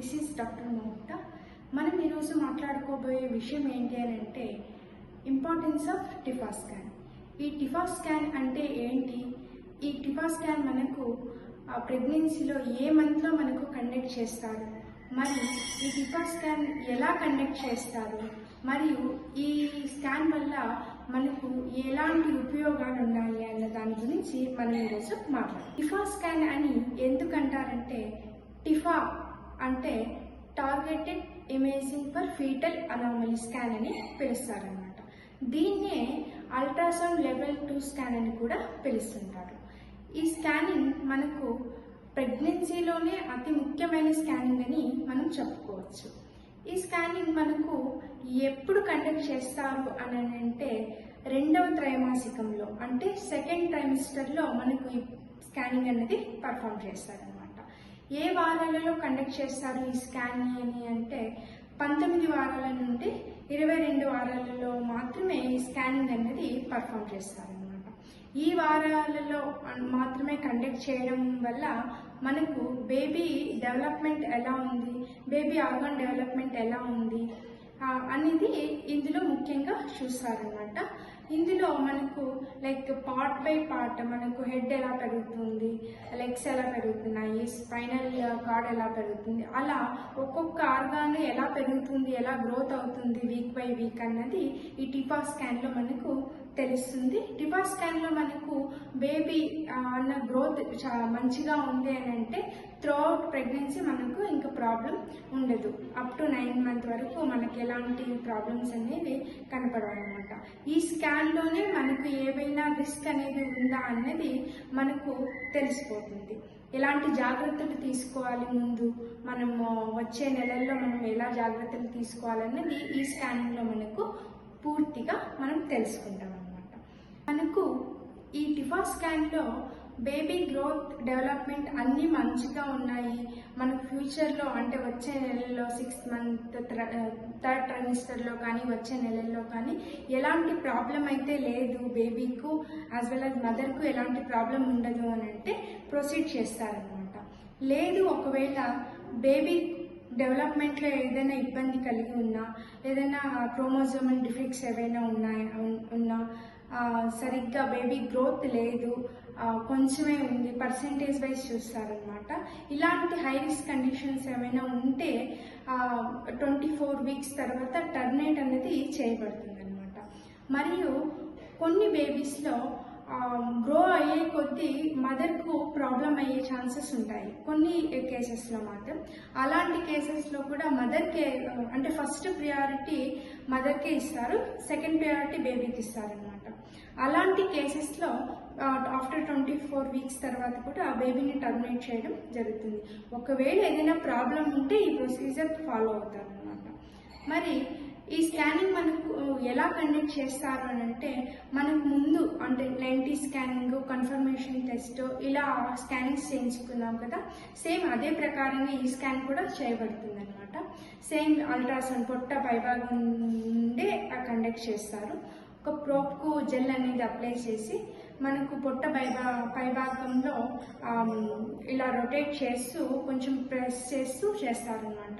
This is doctor Mohita. మనం ఈరోజు మాట్లాడుకోబోయే విషయం ఏంటి అని అంటే ఇంపార్టెన్స్ ఆఫ్ టిఫా స్కాన్. ఈ టిఫా స్కాన్ అంటే ఏంటి? ఈ టిఫా స్కాన్ మనకు ప్రెగ్నెన్సీలో ఏ మంత్లో మనకు కండక్ట్ చేస్తారు, మరి ఈ టిఫా స్కాన్ ఎలా కండక్ట్ చేస్తారు, మరియు ఈ స్కాన్ వల్ల మనకు ఎలాంటి ఉపయోగాలు ఉన్నాయి అన్న దాని గురించి మనం ఈరోజు మాట్లాడాలి. టిఫా స్కాన్ అని ఎందుకంటారంటే, టిఫా అంటే targeted imaging for foetal anomaly scan అని పిలుస్తారనమాట. దీన్నే అల్ట్రాసౌండ్ లెవెల్ 2 స్కాన్ అని కూడా పిలుస్తుంటారు. ఈ స్కానింగ్ మనకు ప్రెగ్నెన్సీలోనే అతి ముఖ్యమైన స్కానింగ్ అని మనం చెప్పుకోవచ్చు. ఈ స్కానింగ్ మనకు ఎప్పుడు కండక్ట్ చేస్తారు అని అంటే 2వ త్రైమాసికంలో, అంటే సెకండ్ ట్రైమిస్టర్లో మనకు ఈ స్కానింగ్ అనేది పర్ఫామ్ చేస్తారనమాట. ఏ వారాలలో కండక్ట్ చేస్తారు ఈ స్కాన్ అని అంటే 19 వారాల నుండి 22 వారాలలో మాత్రమే ఈ స్కానింగ్ అనేది పర్ఫామ్ చేస్తారనమాట. ఈ వారాలలో మాత్రమే కండక్ట్ చేయడం వల్ల మనకు బేబీ డెవలప్మెంట్ ఎలా ఉంది, బేబీ ఆర్గాన్ డెవలప్మెంట్ ఎలా ఉంది అనేది ఇందులో ముఖ్యంగా చూస్తారనమాట. ఇందులో మనకు లైక్ పార్ట్ బై పార్ట్ మనకు హెడ్ ఎలా పెరుగుతుంది, లెగ్స్ ఎలా పెరుగుతున్నాయి, స్పైనల్ కార్డ్ ఎలా పెరుగుతుంది, అలా ఒక్కొక్క ఆర్గాన్ ఎలా పెరుగుతుంది, ఎలా గ్రోత్ అవుతుంది వీక్ బై వీక్ అన్నది ఈ టిఫా స్కాన్లో మనకు తెలుస్తుంది. టిఫా స్కాన్లో మనకు బేబీ అన్న గ్రోత్ మంచిగా ఉంది అని అంటే త్రూఅవుట్ ప్రెగ్నెన్సీ మనకు ఇంకా ప్రాబ్లం ఉండదు. అప్ టు 9 మంత్ వరకు మనకి ఎలాంటి ప్రాబ్లమ్స్ అనేవి కనపడవన్నమాట. ఈ స్కాన్లోనే మనకు ఏవైనా రిస్క్ అనేది ఉందా అనేది మనకు తెలిసిపోతుంది. ఎలాంటి జాగ్రత్తలు తీసుకోవాలి, ముందు మనము వచ్చే నెలల్లో మనం ఎలా జాగ్రత్తలు తీసుకోవాలన్నది ఈ స్కానింగ్లో మనకు పూర్తిగా మనం తెలుసుకుంటాం అన్నమాట. మనకు ఈ టిఫా స్కాన్లో బేబీ గ్రోత్ డెవలప్మెంట్ అన్నీ మంచిగా ఉన్నాయి. మనకు ఫ్యూచర్లో అంటే వచ్చే నెలల్లో 6th మంత్ 3rd ట్రైమిస్టర్లో కానీ వచ్చే నెలల్లో కానీ ఎలాంటి ప్రాబ్లం అయితే లేదు, బేబీకు యాజ్ వెల్ యాజ్ మదర్కు ఎలాంటి ప్రాబ్లం ఉండదు అని అంటే ప్రొసీడ్ చేస్తారనమాట. లేదు, ఒకవేళ బేబీ డెవలప్మెంట్లో ఏదైనా ఇబ్బంది కలిగి ఉన్నా, ఏదైనా క్రోమోజోమల్ డిఫెక్ట్స్ ఏవైనా ఉన్నా, సరిగ్గా బేబీ గ్రోత్ లేదు, కొంచెమే ఉంది, పర్సెంటేజ్ వైజ్ చూస్తారనమాట. ఇలాంటి హై రిస్క్ కండిషన్స్ ఏమైనా ఉంటే 24 వీక్స్ తర్వాత టర్మినేట్ అనేది చేయబడుతుంది అనమాట. మరియు కొన్ని బేబీస్లో గ్రో అయ్యే కొద్దీ మదర్కు ప్రాబ్లం అయ్యే ఛాన్సెస్ ఉంటాయి కొన్ని కేసెస్లో మాత్రం. అలాంటి కేసెస్లో కూడా మదర్కే అంటే ఫస్ట్ ప్రియారిటీ మదర్కే ఇస్తారు, సెకండ్ ప్రియారిటీ బేబీకి ఇస్తారనమాట. అలాంటి కేసెస్లో ఆఫ్టర్ 24 వీక్స్ తర్వాత కూడా బేబీని టర్మినేట్ చేయడం జరుగుతుంది. ఒకవేళ ఏదైనా ప్రాబ్లం ఉంటే ఈ ప్రొసీజర్ ఫాలో అవుతారనమాట. మరి ఈ స్కానింగ్ మనకు ఎలా కండక్ట్ చేస్తారు అని అంటే, మనకు ముందు అంటే 90 స్కానింగ్, కన్ఫర్మేషన్ టెస్ట్ ఇలా స్కానింగ్స్ చేయించుకున్నాం కదా, సేమ్ అదే ప్రకారంగా ఈ స్కాన్ కూడా చేయబడుతుంది అనమాట. సేమ్ అల్ట్రాసౌండ్ పొట్ట పైభాగం నుండే కండక్ట్ చేస్తారు. ఒక ప్రోబ్కు జెల్ అనేది అప్లై చేసి మనకు పొట్ట పైభాగంలో ఇలా రొటేట్ చేస్తూ కొంచెం ప్రెస్ చేస్తూ చేస్తారనమాట.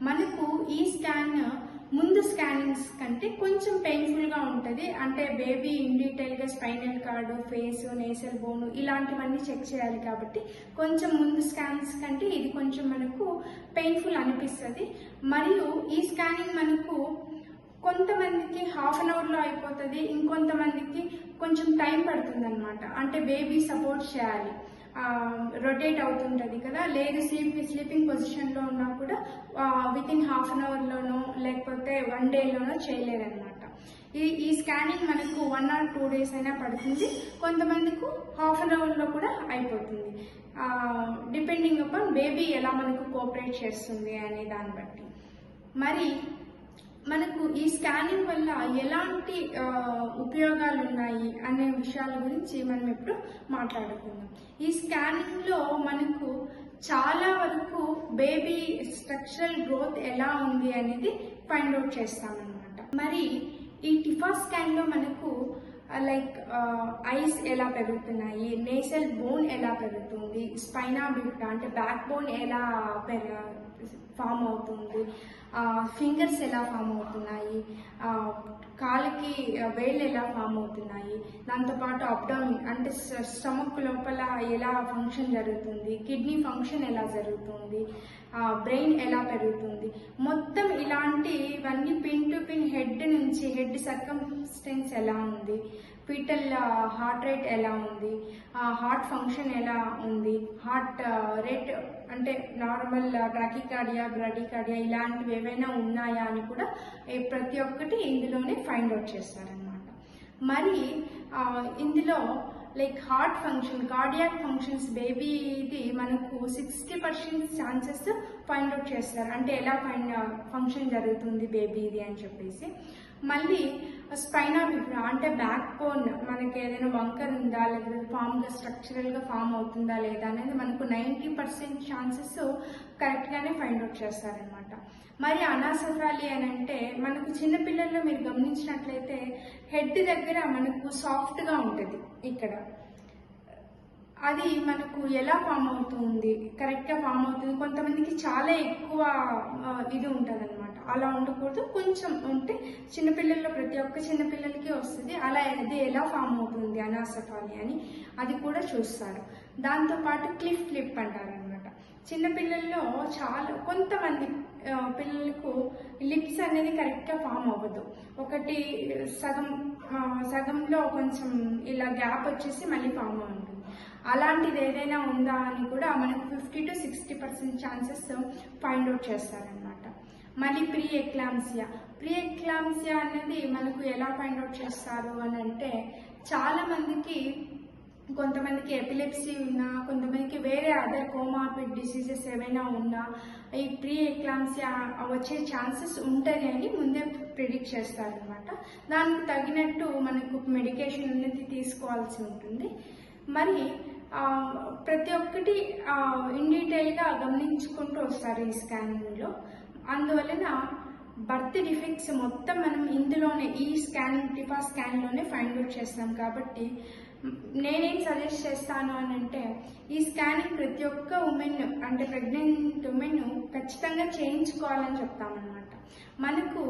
మనకు ఈ స్కాన్ ముందు స్కానింగ్స్ కంటే కొంచెం పెయిన్ఫుల్గా ఉంటుంది. అంటే బేబీ ఇన్ డీటెయిల్గా స్పైనల్ కార్డు, ఫేసు, నేసల్ బోను ఇలాంటివన్నీ చెక్ చేయాలి కాబట్టి కొంచెం ముందు స్కాన్స్ కంటే ఇది కొంచెం మనకు పెయిన్ఫుల్ అనిపిస్తుంది. మరియు ఈ స్కానింగ్ మనకు కొంతమందికి హాఫ్ అన్ అవర్లో అయిపోతుంది, ఇంకొంతమందికి కొంచెం టైం పడుతుంది అనమాట. అంటే బేబీ సపోర్ట్ చేయాలి, రొటేట్ అవుతుంటుంది కదా, లేదు స్లీపింగ్ పొజిషన్లో ఉన్నా కూడా వితిన్ హాఫ్ అన్ అవర్లోనో లేకపోతే 1 డేలోనో చేయలేరనమాట. ఈ స్కానింగ్ మనకు 1 or 2 డేస్ అయినా పడుతుంది, కొంతమందికి హాఫ్ అన్ అవర్లో కూడా అయిపోతుంది, డిపెండింగ్ అపాన్ బేబీ ఎలా మనకు కోఆపరేట్ చేస్తుంది అనే దాన్ని బట్టి. మరి మనకు ఈ స్కానింగ్ వల్ల ఎలాంటి ఉపయోగాలు ఉన్నాయి అనే విషయాల గురించి మనం ఇప్పుడు మాట్లాడుకుందాం. ఈ స్కానింగ్లో మనకు చాలా వరకు బేబీ స్ట్రక్చరల్ గ్రోత్ ఎలా ఉంది అనేది ఫైండ్ అవుట్ చేస్తామన్నమాట. మరి ఈ టిఫా స్కాన్లో మనకు లైక్ ఐస్ ఎలా పెరుగుతున్నాయి, నేసల్ బోన్ ఎలా పెరుగుతుంది, స్పైనా బిఫ్రా అంటే బ్యాక్ బోన్ ఎలా ఫామ్ అవుతుంది, ఫింగర్స్ ఎలా ఫామ్ అవుతున్నాయి, కాళ్ళకి వేళ్ళు ఎలా ఫామ్ అవుతున్నాయి, దాంతోపాటు అబ్డామిన్ అంటే స్టమక్ లోపల ఎలా ఫంక్షన్ జరుగుతుంది, కిడ్నీ ఫంక్షన్ ఎలా జరుగుతుంది, బ్రెయిన్ ఎలా పెరుగుతుంది, మొత్తం ఇలాంటివన్నీ పిన్ టు పిన్ హెడ్ నుంచి హెడ్ సర్కమ్స్టెన్స్ ఎలా ఉంది, ఫీటల్ హార్ట్ రేట్ ఎలా ఉంది, హార్ట్ ఫంక్షన్ ఎలా ఉంది, హార్ట్ రేట్ అంటే నార్మల్ ట్రాకికార్డియా, బ్రాడికార్డియా ఇలాంటివి ఏవైనా ఉన్నాయా అని కూడా ప్రతి ఒక్కటి ఇందులోనే ఫైండ్ అవుట్ చేస్తారనమాట. మరి ఇందులో like heart function, cardiac functions బేబీది మనకు 60% ఛాన్సెస్ ఫైండ్ అవుట్ చేస్తారు, అంటే ఎలా ఫంక్షన్ జరుగుతుంది బేబీది అని చెప్పేసి. మళ్ళీ స్పైనా బిఫ్రా అంటే బ్యాక్ బోన్ మనకి ఏదైనా వంకర్ ఉందా లేదా స్ట్రక్చరల్గా ఫామ్ అవుతుందా లేదా అనేది మనకు 90% ఛాన్సెస్ కరెక్ట్గానే ఫైండ్ అవుట్ చేస్తారనమాట. మరి అనాసఫాలి అని అంటే మనకు చిన్నపిల్లల్లో మీరు గమనించినట్లయితే హెడ్ దగ్గర మనకు సాఫ్ట్గా ఉంటుంది ఇక్కడ, అది మనకు ఎలా ఫామ్ అవుతుంది, కరెక్ట్గా ఫామ్ అవుతుంది. కొంతమందికి చాలా ఎక్కువ ఇది ఉంటుంది అనమాట, అలా ఉండకూడదు, కొంచెం ఉంటే చిన్నపిల్లల్లో ప్రతి ఒక్క చిన్నపిల్లలకి వస్తుంది. అలా అది ఎలా ఫామ్ అవుతుంది అనాసఫాలి అని అది కూడా చూస్తారు. దాంతోపాటు క్లిఫ్ లిప్ అంటారు అనమాట. చిన్నపిల్లల్లో చాలా కొంతమంది పిల్లలకు లిప్స్ అనేది కరెక్ట్గా ఫామ్ అవ్వదు, ఒకటి సగంలో కొంచెం ఇలా గ్యాప్ వచ్చేసి మళ్ళీ ఫామ్ ఉంటుంది. అలాంటిది ఏదైనా ఉందా అని కూడా మనకు 50 to 60% ఛాన్సెస్ ఫైండ్ అవుట్ చేస్తారనమాట. మళ్ళీ ప్రీ ఎక్లాంసియా అనేది మనకు ఎలా ఫైండ్ అవుట్ చేస్తారు అని అంటే చాలామందికి కొంతమందికి ఎపిలెప్సీ ఉన్నా, కొంతమందికి వేరే అదర్ కోమార్బిడ్ డిసీజెస్ ఏవైనా ఉన్నా ఈ ప్రీ ఎక్లాంసియా వచ్చే ఛాన్సెస్ ఉంటుంది అని ముందే ప్రిడిక్ట్ చేస్తారనమాట. దానికి తగినట్టు మనకు మెడికేషన్ అనేది తీసుకోవాల్సి ఉంటుంది. మరి ప్రతి ఒక్కటి ఇన్ డీటెయిల్గా గమనించుకుంటూ వస్తారు ఈ స్కానింగ్లో. అందువలన బర్త్ డిఫెక్ట్స్ మొత్తం మనం ఇందులోనే ఈ టిఫా స్కాన్లోనే ఫైండ్ అవుట్ చేస్తాం. కాబట్టి నేనేం సజెస్ట్ చేస్తాను అని అంటే ఈ స్కానింగ్ ప్రతి ఒక్క ఉమెన్ అంటే ప్రెగ్నెంట్ ఉమెన్ ఖచ్చితంగా చేయించుకోవాలని చెప్తామన్నమాట. మనకు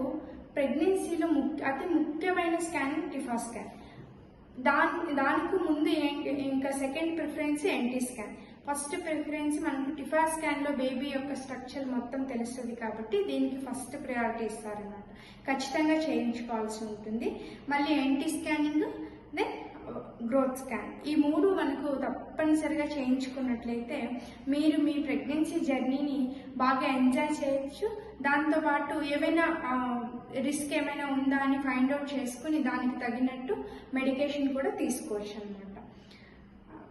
ప్రెగ్నెన్సీలో అతి ముఖ్యమైన స్కానింగ్ టిఫా స్కాన్. దానికి ముందు ఇంకా second preference NT scan. First preference మనకు టిఫా స్కాన్లో బేబీ యొక్క స్ట్రక్చర్ మొత్తం తెలుస్తుంది కాబట్టి దీనికి ఫస్ట్ ప్రయారిటీ ఇస్తారన్నమాట. ఖచ్చితంగా చేయించుకోవాల్సి ఉంటుంది. మళ్ళీ NT scanning, then growth scan, ఈ మూడు మనకు తప్పనిసరిగా చేయించుకున్నట్లయితే మీరు మీ ప్రెగ్నెన్సీ జర్నీని బాగా ఎంజాయ్ చేయొచ్చు. దాంతోపాటు ఏమైనా రిస్క్ ఏమైనా ఉందా అని ఫైండ్ అవుట్ చేసుకుని దానికి తగినట్టు మెడికేషన్ కూడా తీసుకోవచ్చు అన్నమాట.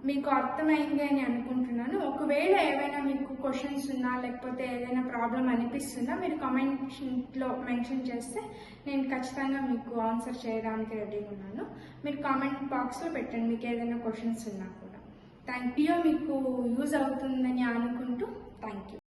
మీకు అర్థమైంది అని అనుకుంటున్నాను. ఒకవేళ ఏవైనా మీకు క్వశ్చన్స్ ఉన్నా లేకపోతే ఏదైనా ప్రాబ్లం అనిపిస్తున్నా మీరు కామెంట్లో మెన్షన్ చేస్తే నేను ఖచ్చితంగా మీకు ఆన్సర్ చేయడానికి రెడీగా ఉన్నాను. మీరు కామెంట్ బాక్స్లో పెట్టండి మీకు ఏదైనా క్వశ్చన్స్ ఉన్నా కూడా. Thank you. మీకు యూజ్ అవుతుందని అనుకుంటూ థ్యాంక్ యూ.